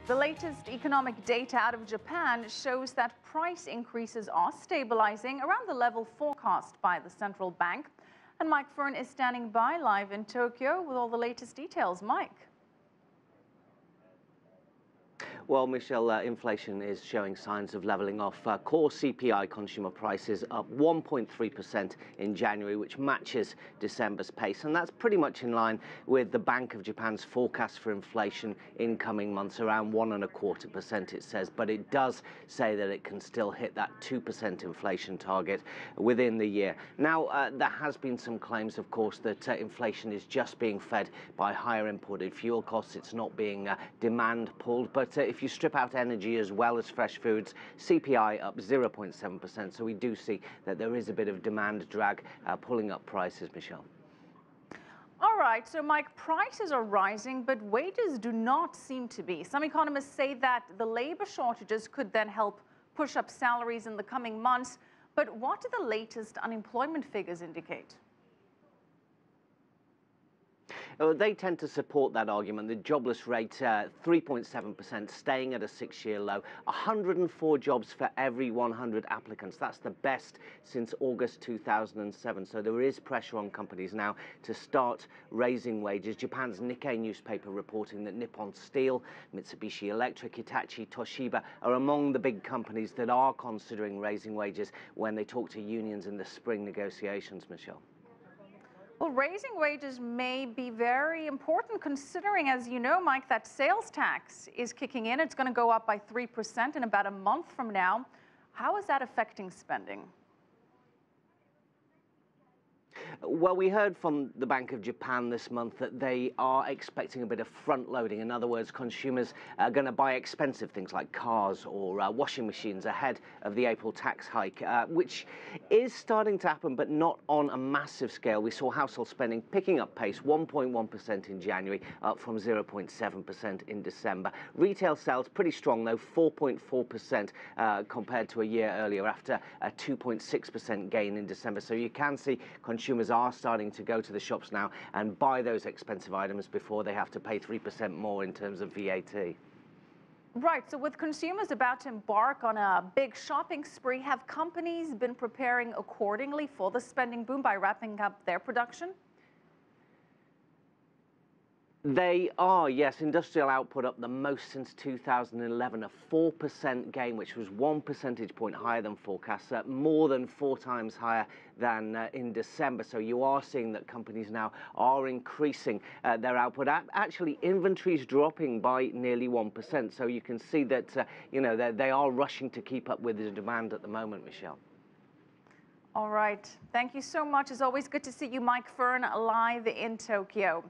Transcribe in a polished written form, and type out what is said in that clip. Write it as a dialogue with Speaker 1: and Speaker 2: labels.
Speaker 1: The latest economic data out of Japan shows that price increases are stabilizing around the level forecast by the central bank. And Mike Firn is standing by live in Tokyo with all the latest details. Mike.
Speaker 2: Well, Michelle, inflation is showing signs of leveling off. Core CPI consumer prices up 1.3% in January, which matches December's pace. And that's pretty much in line with the Bank of Japan's forecast for inflation in coming months, around 1.25%, it says. But it does say that it can still hit that 2% inflation target within the year. Now, there has been some claims, of course, that inflation is just being fed by higher imported fuel costs. It's not being demand pulled. But if you strip out energy as well as fresh foods, CPI up 0.7%. So we do see that there is a bit of demand drag pulling up prices, Michelle.
Speaker 1: All right, so Mike, prices are rising, but wages do not seem to be. Some economists say that the labor shortages could then help push up salaries in the coming months. But what do the latest unemployment figures indicate?
Speaker 2: They tend to support that argument. The jobless rate, 3.7%, staying at a 6-year low. 104 jobs for every 100 applicants. That's the best since August 2007. So there is pressure on companies now to start raising wages. Japan's Nikkei newspaper reporting that Nippon Steel, Mitsubishi Electric, Hitachi, Toshiba are among the big companies that are considering raising wages when they talk to unions in the spring negotiations, Michelle.
Speaker 1: Well, raising wages may be very important considering, as you know, Mike, that sales tax is kicking in. It's going to go up by 3% in about a month from now. How is that affecting spending?
Speaker 2: Well, we heard from the Bank of Japan this month that they are expecting a bit of front loading. In other words, consumers are going to buy expensive things like cars or washing machines ahead of the April tax hike, which is starting to happen, but not on a massive scale. We saw household spending picking up pace, 1.1% in January, up from 0.7% in December. Retail sales pretty strong, though, 4.4% compared to a year earlier after a 2.6% gain in December. So you can see consumers are starting to go to the shops now and buy those expensive items before they have to pay 3% more in terms of VAT.
Speaker 1: Right, so with consumers about to embark on a big shopping spree, have companies been preparing accordingly for the spending boom by wrapping up their production?
Speaker 2: They are, yes. Industrial output up the most since 2011, a 4% gain, which was 1 percentage point higher than forecast, more than 4 times higher than in December. So you are seeing that companies now are increasing their output. Actually, inventories dropping by nearly 1%. So you can see that, they are rushing to keep up with the demand at the moment, Michelle.
Speaker 1: All right. Thank you so much. It's always good to see you, Mike Firn, live in Tokyo.